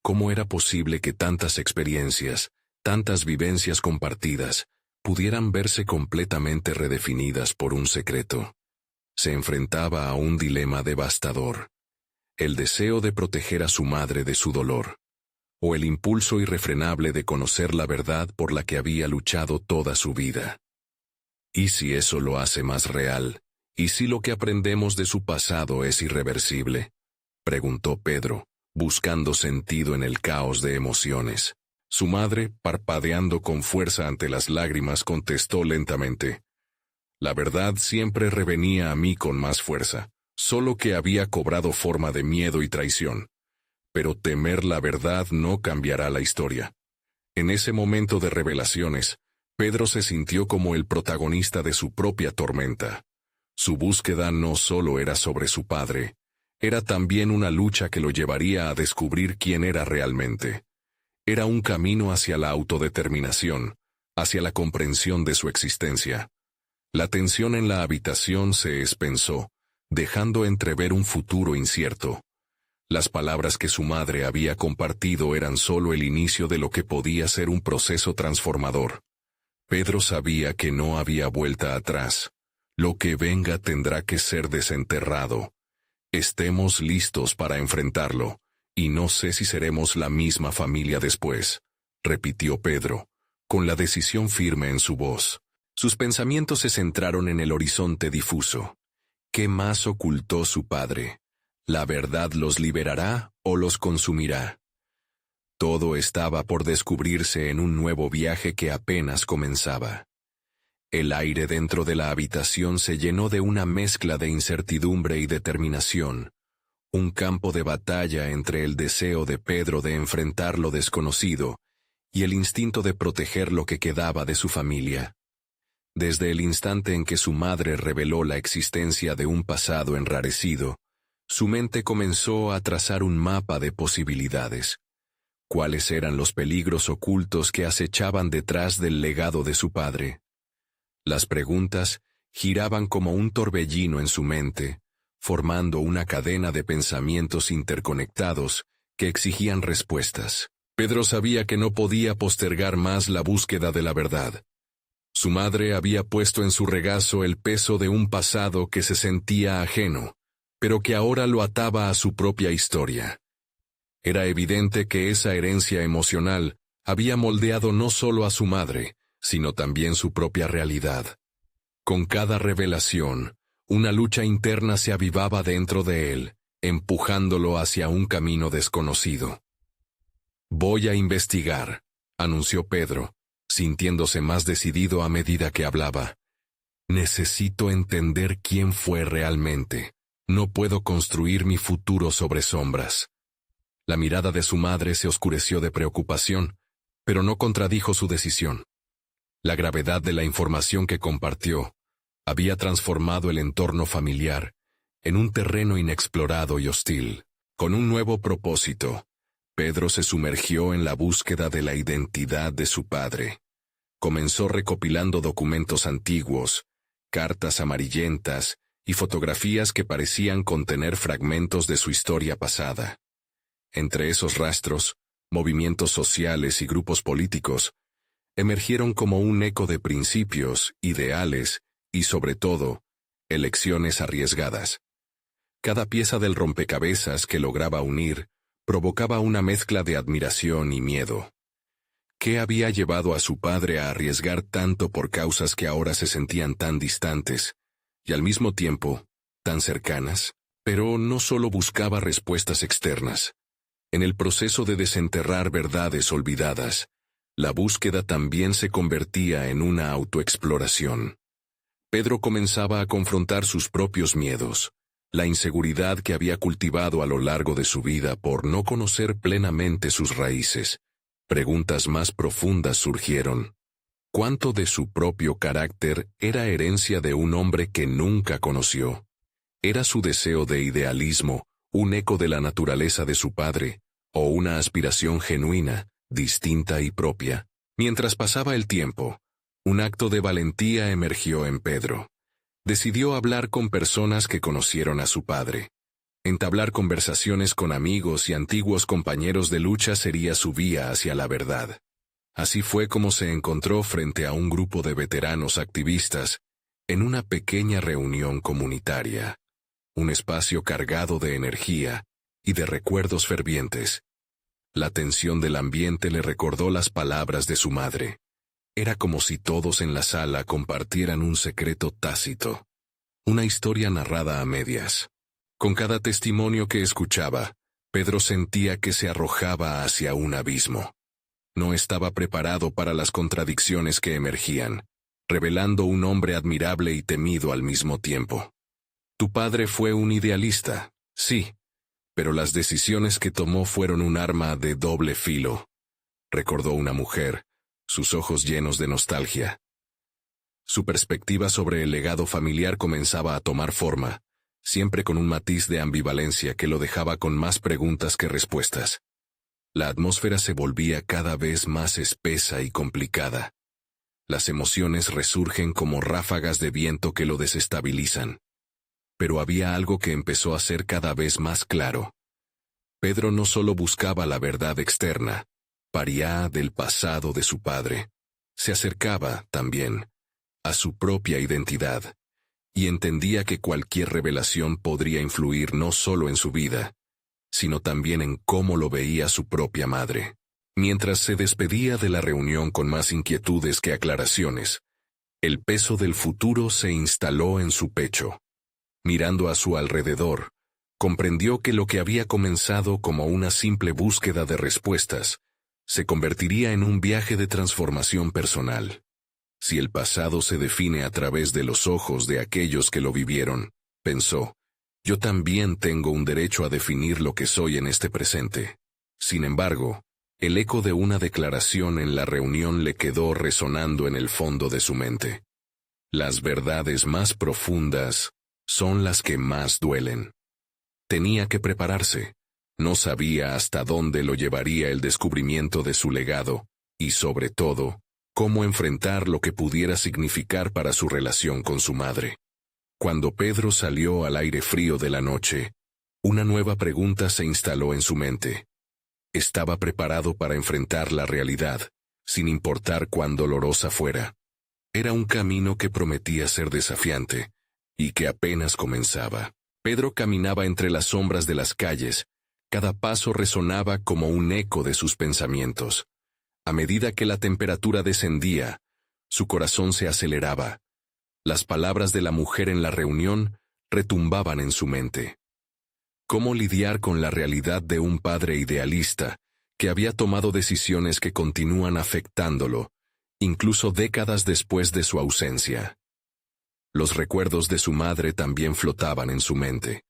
¿Cómo era posible que tantas experiencias, tantas vivencias compartidas, pudieran verse completamente redefinidas por un secreto? Se enfrentaba a un dilema devastador: el deseo de proteger a su madre de su dolor, o el impulso irrefrenable de conocer la verdad por la que había luchado toda su vida. ¿Y si eso lo hace más real? ¿Y si lo que aprendemos de su pasado es irreversible?, preguntó Pedro, buscando sentido en el caos de emociones. Su madre, parpadeando con fuerza ante las lágrimas, contestó lentamente: «La verdad siempre revenía a mí con más fuerza, solo que había cobrado forma de miedo y traición. Pero temer la verdad no cambiará la historia». En ese momento de revelaciones, Pedro se sintió como el protagonista de su propia tormenta. Su búsqueda no solo era sobre su padre, era también una lucha que lo llevaría a descubrir quién era realmente. Era un camino hacia la autodeterminación, hacia la comprensión de su existencia. La tensión en la habitación se espensó, dejando entrever un futuro incierto. Las palabras que su madre había compartido eran solo el inicio de lo que podía ser un proceso transformador. Pedro sabía que no había vuelta atrás. Lo que venga tendrá que ser desenterrado. Estemos listos para enfrentarlo, y no sé si seremos la misma familia después, repitió Pedro, con la decisión firme en su voz. Sus pensamientos se centraron en el horizonte difuso. ¿Qué más ocultó su padre? ¿La verdad los liberará o los consumirá? Todo estaba por descubrirse en un nuevo viaje que apenas comenzaba. El aire dentro de la habitación se llenó de una mezcla de incertidumbre y determinación, un campo de batalla entre el deseo de Pedro de enfrentar lo desconocido y el instinto de proteger lo que quedaba de su familia. Desde el instante en que su madre reveló la existencia de un pasado enrarecido, su mente comenzó a trazar un mapa de posibilidades. ¿Cuáles eran los peligros ocultos que acechaban detrás del legado de su padre? Las preguntas giraban como un torbellino en su mente, formando una cadena de pensamientos interconectados que exigían respuestas. Pedro sabía que no podía postergar más la búsqueda de la verdad. Su madre había puesto en su regazo el peso de un pasado que se sentía ajeno, pero que ahora lo ataba a su propia historia. Era evidente que esa herencia emocional había moldeado no solo a su madre, sino también su propia realidad. Con cada revelación, una lucha interna se avivaba dentro de él, empujándolo hacia un camino desconocido. «Voy a investigar», anunció Pedro, sintiéndose más decidido a medida que hablaba. «Necesito entender quién fue realmente. No puedo construir mi futuro sobre sombras». La mirada de su madre se oscureció de preocupación, pero no contradijo su decisión. La gravedad de la información que compartió había transformado el entorno familiar en un terreno inexplorado y hostil. Con un nuevo propósito, Pedro se sumergió en la búsqueda de la identidad de su padre. Comenzó recopilando documentos antiguos, cartas amarillentas y fotografías que parecían contener fragmentos de su historia pasada. Entre esos rastros, movimientos sociales y grupos políticos emergieron como un eco de principios, ideales y, sobre todo, elecciones arriesgadas. Cada pieza del rompecabezas que lograba unir provocaba una mezcla de admiración y miedo. ¿Qué había llevado a su padre a arriesgar tanto por causas que ahora se sentían tan distantes, y al mismo tiempo, tan cercanas? Pero no solo buscaba respuestas externas. En el proceso de desenterrar verdades olvidadas, la búsqueda también se convertía en una autoexploración. Pedro comenzaba a confrontar sus propios miedos, la inseguridad que había cultivado a lo largo de su vida por no conocer plenamente sus raíces. Preguntas más profundas surgieron. ¿Cuánto de su propio carácter era herencia de un hombre que nunca conoció? ¿Era su deseo de idealismo un eco de la naturaleza de su padre, o una aspiración genuina, distinta y propia? Mientras pasaba el tiempo, un acto de valentía emergió en Pedro. Decidió hablar con personas que conocieron a su padre. Entablar conversaciones con amigos y antiguos compañeros de lucha sería su vía hacia la verdad. Así fue como se encontró frente a un grupo de veteranos activistas en una pequeña reunión comunitaria. Un espacio cargado de energía y de recuerdos fervientes. La tensión del ambiente le recordó las palabras de su madre. Era como si todos en la sala compartieran un secreto tácito. Una historia narrada a medias. Con cada testimonio que escuchaba, Pedro sentía que se arrojaba hacia un abismo. No estaba preparado para las contradicciones que emergían, revelando un hombre admirable y temido al mismo tiempo. Tu padre fue un idealista, sí, pero las decisiones que tomó fueron un arma de doble filo, recordó una mujer, sus ojos llenos de nostalgia. Su perspectiva sobre el legado familiar comenzaba a tomar forma, siempre con un matiz de ambivalencia que lo dejaba con más preguntas que respuestas. La atmósfera se volvía cada vez más espesa y complicada. Las emociones resurgen como ráfagas de viento que lo desestabilizan. Pero había algo que empezó a ser cada vez más claro. Pedro no solo buscaba la verdad externa, paría del pasado de su padre. Se acercaba, también, a su propia identidad, y entendía que cualquier revelación podría influir no solo en su vida, sino también en cómo lo veía su propia madre. Mientras se despedía de la reunión con más inquietudes que aclaraciones, el peso del futuro se instaló en su pecho. Mirando a su alrededor, comprendió que lo que había comenzado como una simple búsqueda de respuestas se convertiría en un viaje de transformación personal. Si el pasado se define a través de los ojos de aquellos que lo vivieron, pensó, yo también tengo un derecho a definir lo que soy en este presente. Sin embargo, el eco de una declaración en la reunión le quedó resonando en el fondo de su mente. Las verdades más profundas son las que más duelen. Tenía que prepararse. No sabía hasta dónde lo llevaría el descubrimiento de su legado, y sobre todo, cómo enfrentar lo que pudiera significar para su relación con su madre. Cuando Pedro salió al aire frío de la noche, una nueva pregunta se instaló en su mente. Estaba preparado para enfrentar la realidad, sin importar cuán dolorosa fuera. Era un camino que prometía ser desafiante, y que apenas comenzaba. Pedro caminaba entre las sombras de las calles. Cada paso resonaba como un eco de sus pensamientos. A medida que la temperatura descendía, su corazón se aceleraba. Las palabras de la mujer en la reunión retumbaban en su mente. ¿Cómo lidiar con la realidad de un padre idealista que había tomado decisiones que continúan afectándolo, incluso décadas después de su ausencia? Los recuerdos de su madre también flotaban en su mente.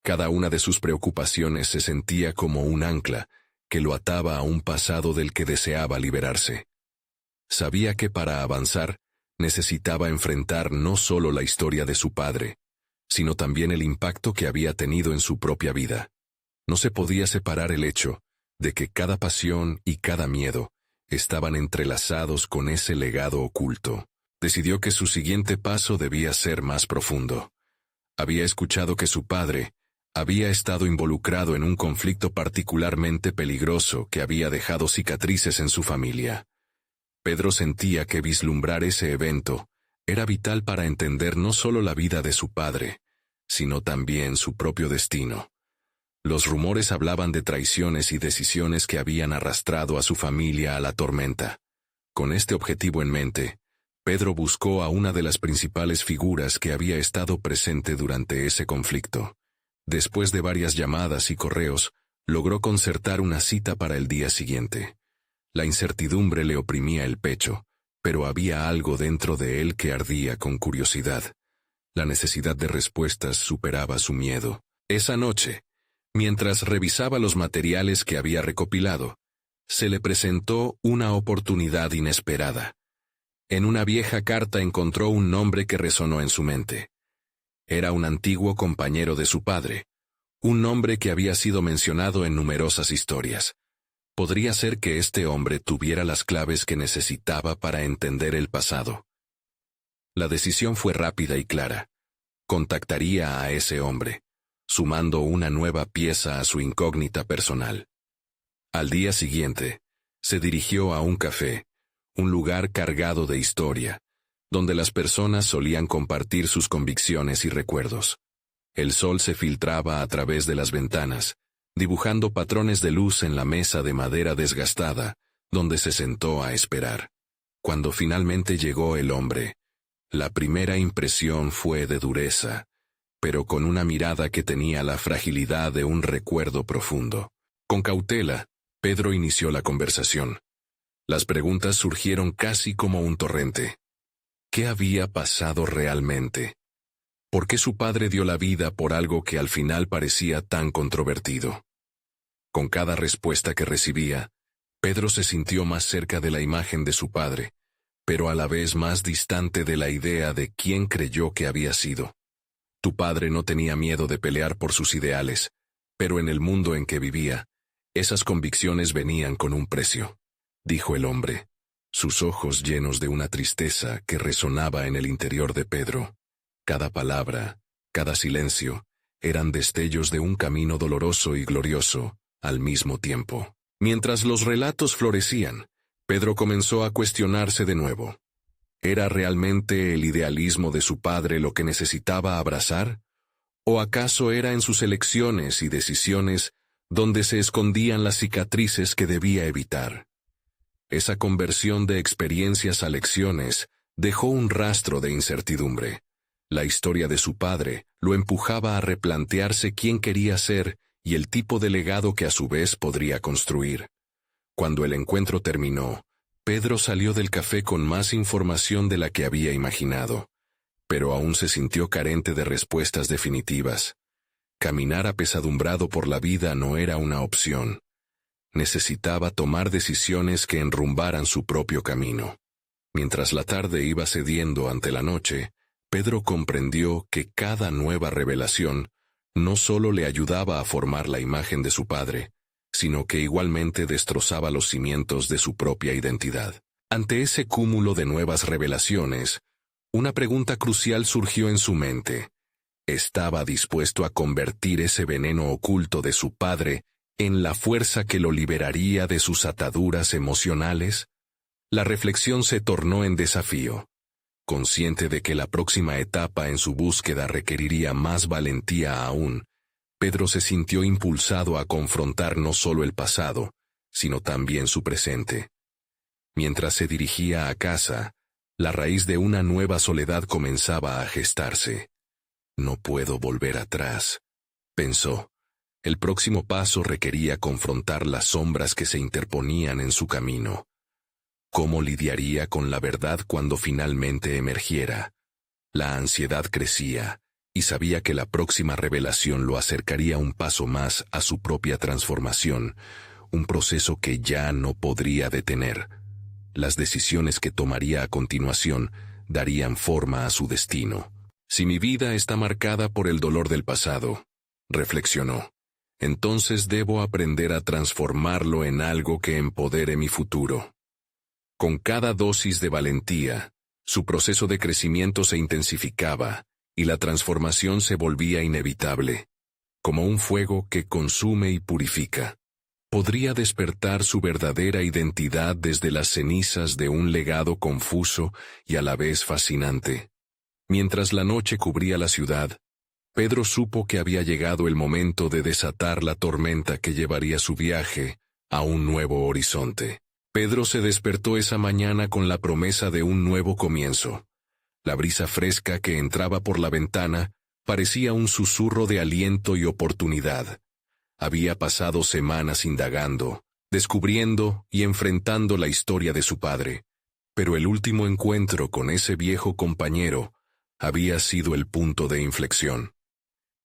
Cada una de sus preocupaciones se sentía como un ancla que lo ataba a un pasado del que deseaba liberarse. Sabía que para avanzar necesitaba enfrentar no solo la historia de su padre, sino también el impacto que había tenido en su propia vida. No se podía separar el hecho de que cada pasión y cada miedo estaban entrelazados con ese legado oculto. Decidió que su siguiente paso debía ser más profundo. Había escuchado que su padre había estado involucrado en un conflicto particularmente peligroso que había dejado cicatrices en su familia. Pedro sentía que vislumbrar ese evento era vital para entender no solo la vida de su padre, sino también su propio destino. Los rumores hablaban de traiciones y decisiones que habían arrastrado a su familia a la tormenta. Con este objetivo en mente, Pedro buscó a una de las principales figuras que había estado presente durante ese conflicto. Después de varias llamadas y correos, logró concertar una cita para el día siguiente. La incertidumbre le oprimía el pecho, pero había algo dentro de él que ardía con curiosidad. La necesidad de respuestas superaba su miedo. Esa noche, mientras revisaba los materiales que había recopilado, se le presentó una oportunidad inesperada. En una vieja carta encontró un nombre que resonó en su mente. Era un antiguo compañero de su padre, un nombre que había sido mencionado en numerosas historias. Podría ser que este hombre tuviera las claves que necesitaba para entender el pasado. La decisión fue rápida y clara. Contactaría a ese hombre, sumando una nueva pieza a su incógnita personal. Al día siguiente, se dirigió a un café, un lugar cargado de historia, donde las personas solían compartir sus convicciones y recuerdos. El sol se filtraba a través de las ventanas, dibujando patrones de luz en la mesa de madera desgastada, donde se sentó a esperar. Cuando finalmente llegó el hombre, la primera impresión fue de dureza, pero con una mirada que tenía la fragilidad de un recuerdo profundo. Con cautela, Pedro inició la conversación. Las preguntas surgieron casi como un torrente. ¿Qué había pasado realmente? ¿Por qué su padre dio la vida por algo que al final parecía tan controvertido? Con cada respuesta que recibía, Pedro se sintió más cerca de la imagen de su padre, pero a la vez más distante de la idea de quién creyó que había sido. Tu padre no tenía miedo de pelear por sus ideales, pero en el mundo en que vivía, esas convicciones venían con un precio, dijo el hombre, sus ojos llenos de una tristeza que resonaba en el interior de Pedro. Cada palabra, cada silencio, eran destellos de un camino doloroso y glorioso, al mismo tiempo. Mientras los relatos florecían, Pedro comenzó a cuestionarse de nuevo. ¿Era realmente el idealismo de su padre lo que necesitaba abrazar? ¿O acaso era en sus elecciones y decisiones donde se escondían las cicatrices que debía evitar? Esa conversión de experiencias a lecciones dejó un rastro de incertidumbre. La historia de su padre lo empujaba a replantearse quién quería ser y el tipo de legado que a su vez podría construir. Cuando el encuentro terminó, Pedro salió del café con más información de la que había imaginado, pero aún se sintió carente de respuestas definitivas. Caminar apesadumbrado por la vida no era una opción. Necesitaba tomar decisiones que enrumbaran su propio camino. Mientras la tarde iba cediendo ante la noche, Pedro comprendió que cada nueva revelación no solo le ayudaba a formar la imagen de su padre, sino que igualmente destrozaba los cimientos de su propia identidad. Ante ese cúmulo de nuevas revelaciones, una pregunta crucial surgió en su mente. ¿Estaba dispuesto a convertir ese veneno oculto de su padre en la fuerza que lo liberaría de sus ataduras emocionales? La reflexión se tornó en desafío. Consciente de que la próxima etapa en su búsqueda requeriría más valentía aún, Pedro se sintió impulsado a confrontar no solo el pasado, sino también su presente. Mientras se dirigía a casa, la raíz de una nueva soledad comenzaba a gestarse. No puedo volver atrás, pensó. El próximo paso requería confrontar las sombras que se interponían en su camino. ¿Cómo lidiaría con la verdad cuando finalmente emergiera? La ansiedad crecía, y sabía que la próxima revelación lo acercaría un paso más a su propia transformación, un proceso que ya no podría detener. Las decisiones que tomaría a continuación darían forma a su destino. Si mi vida está marcada por el dolor del pasado, reflexionó, entonces debo aprender a transformarlo en algo que empodere mi futuro. Con cada dosis de valentía, su proceso de crecimiento se intensificaba y la transformación se volvía inevitable, como un fuego que consume y purifica. Podría despertar su verdadera identidad desde las cenizas de un legado confuso y a la vez fascinante. Mientras la noche cubría la ciudad, Pedro supo que había llegado el momento de desatar la tormenta que llevaría su viaje a un nuevo horizonte. Pedro se despertó esa mañana con la promesa de un nuevo comienzo. La brisa fresca que entraba por la ventana parecía un susurro de aliento y oportunidad. Había pasado semanas indagando, descubriendo y enfrentando la historia de su padre, pero el último encuentro con ese viejo compañero había sido el punto de inflexión.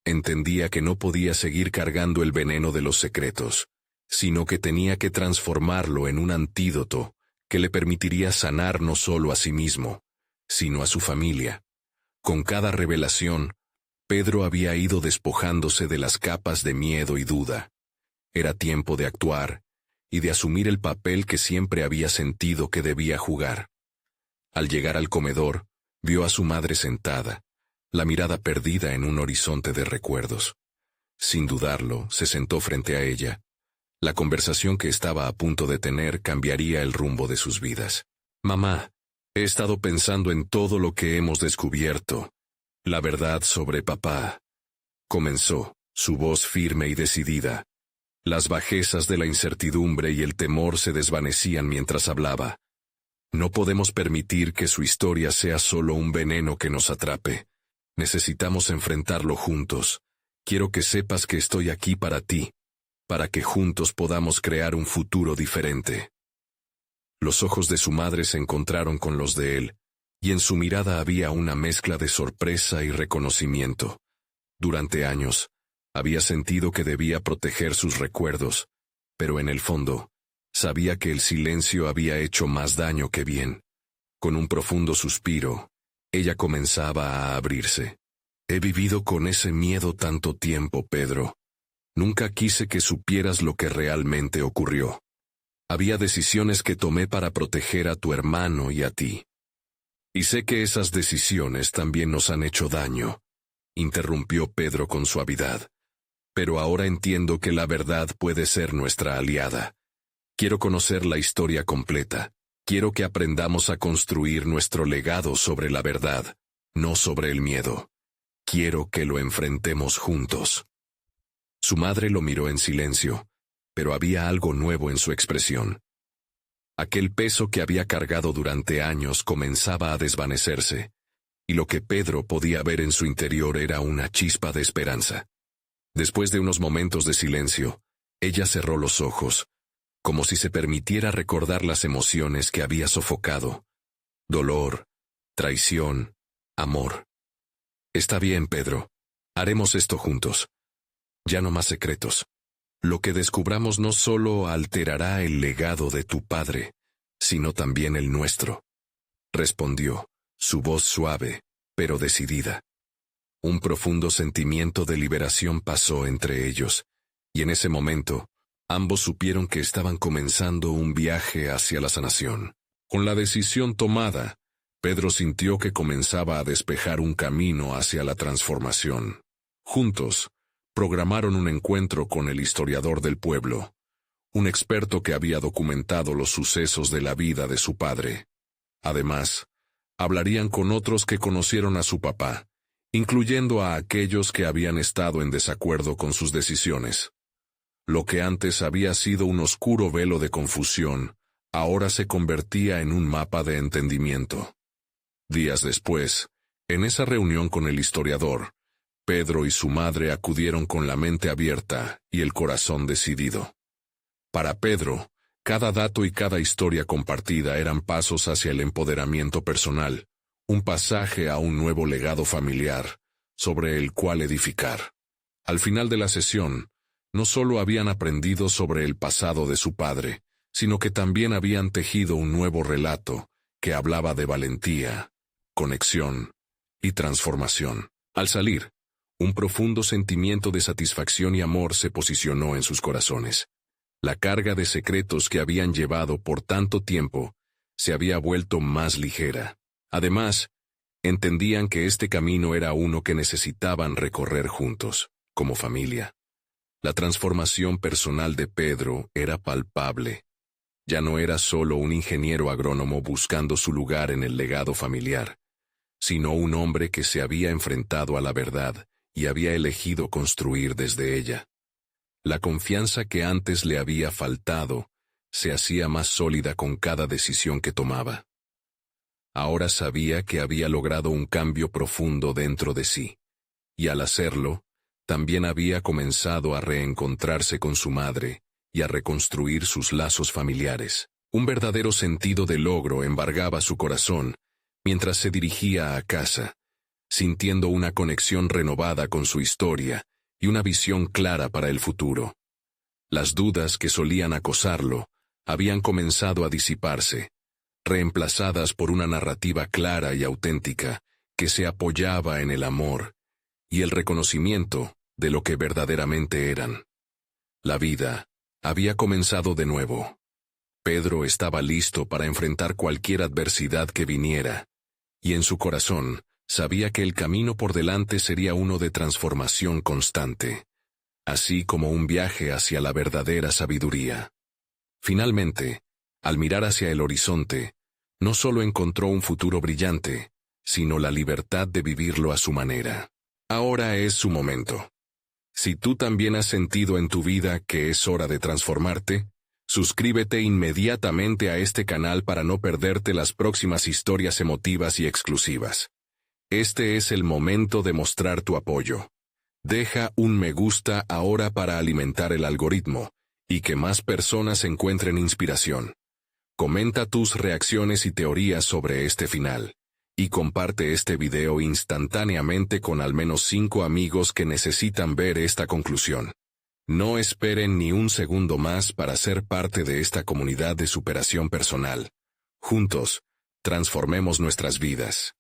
Entendía que no podía seguir cargando el veneno de los secretos, sino que tenía que transformarlo en un antídoto que le permitiría sanar no solo a sí mismo, sino a su familia. Con cada revelación, Pedro había ido despojándose de las capas de miedo y duda. Era tiempo de actuar y de asumir el papel que siempre había sentido que debía jugar. Al llegar al comedor, vio a su madre sentada, la mirada perdida en un horizonte de recuerdos. Sin dudarlo, se sentó frente a ella. La conversación que estaba a punto de tener cambiaría el rumbo de sus vidas. «Mamá, he estado pensando en todo lo que hemos descubierto. La verdad sobre papá», comenzó, su voz firme y decidida. Las bajezas de la incertidumbre y el temor se desvanecían mientras hablaba. «No podemos permitir que su historia sea solo un veneno que nos atrape. Necesitamos enfrentarlo juntos. Quiero que sepas que estoy aquí para ti, para que juntos podamos crear un futuro diferente». Los ojos de su madre se encontraron con los de él, y en su mirada había una mezcla de sorpresa y reconocimiento. Durante años, había sentido que debía proteger sus recuerdos, pero en el fondo, sabía que el silencio había hecho más daño que bien. Con un profundo suspiro, ella comenzaba a abrirse. «He vivido con ese miedo tanto tiempo, Pedro. Nunca quise que supieras lo que realmente ocurrió. Había decisiones que tomé para proteger a tu hermano y a ti. Y sé que esas decisiones también nos han hecho daño», interrumpió Pedro con suavidad. «Pero ahora entiendo que la verdad puede ser nuestra aliada. Quiero conocer la historia completa. Quiero que aprendamos a construir nuestro legado sobre la verdad, no sobre el miedo. Quiero que lo enfrentemos juntos». Su madre lo miró en silencio, pero había algo nuevo en su expresión. Aquel peso que había cargado durante años comenzaba a desvanecerse, y lo que Pedro podía ver en su interior era una chispa de esperanza. Después de unos momentos de silencio, ella cerró los ojos, como si se permitiera recordar las emociones que había sofocado. Dolor, traición, amor. «Está bien, Pedro. Haremos esto juntos. Ya no más secretos. Lo que descubramos no solo alterará el legado de tu padre, sino también el nuestro», respondió, su voz suave, pero decidida. Un profundo sentimiento de liberación pasó entre ellos, y en ese momento, ambos supieron que estaban comenzando un viaje hacia la sanación. Con la decisión tomada, Pedro sintió que comenzaba a despejar un camino hacia la transformación. Juntos, programaron un encuentro con el historiador del pueblo, un experto que había documentado los sucesos de la vida de su padre. Además, hablarían con otros que conocieron a su papá, incluyendo a aquellos que habían estado en desacuerdo con sus decisiones. Lo que antes había sido un oscuro velo de confusión, ahora se convertía en un mapa de entendimiento. Días después, en esa reunión con el historiador, Pedro y su madre acudieron con la mente abierta y el corazón decidido. Para Pedro, cada dato y cada historia compartida eran pasos hacia el empoderamiento personal, un pasaje a un nuevo legado familiar, sobre el cual edificar. Al final de la sesión, no solo habían aprendido sobre el pasado de su padre, sino que también habían tejido un nuevo relato que hablaba de valentía, conexión y transformación. Al salir, un profundo sentimiento de satisfacción y amor se posicionó en sus corazones. La carga de secretos que habían llevado por tanto tiempo se había vuelto más ligera. Además, entendían que este camino era uno que necesitaban recorrer juntos, como familia. La transformación personal de Pedro era palpable. Ya no era solo un ingeniero agrónomo buscando su lugar en el legado familiar, sino un hombre que se había enfrentado a la verdad y había elegido construir desde ella. La confianza que antes le había faltado se hacía más sólida con cada decisión que tomaba. Ahora sabía que había logrado un cambio profundo dentro de sí, y al hacerlo, también había comenzado a reencontrarse con su madre y a reconstruir sus lazos familiares. Un verdadero sentido de logro embargaba su corazón mientras se dirigía a casa, sintiendo una conexión renovada con su historia y una visión clara para el futuro. Las dudas que solían acosarlo habían comenzado a disiparse, reemplazadas por una narrativa clara y auténtica que se apoyaba en el amor y el reconocimiento de lo que verdaderamente eran. La vida había comenzado de nuevo. Pedro estaba listo para enfrentar cualquier adversidad que viniera, y en su corazón sabía que el camino por delante sería uno de transformación constante, así como un viaje hacia la verdadera sabiduría. Finalmente, al mirar hacia el horizonte, no solo encontró un futuro brillante, sino la libertad de vivirlo a su manera. Ahora es su momento. Si tú también has sentido en tu vida que es hora de transformarte, suscríbete inmediatamente a este canal para no perderte las próximas historias emotivas y exclusivas. Este es el momento de mostrar tu apoyo. Deja un me gusta ahora para alimentar el algoritmo y que más personas encuentren inspiración. Comenta tus reacciones y teorías sobre este final, y comparte este video instantáneamente con al menos 5 amigos que necesitan ver esta conclusión. No esperen ni un segundo más para ser parte de esta comunidad de superación personal. Juntos, transformemos nuestras vidas.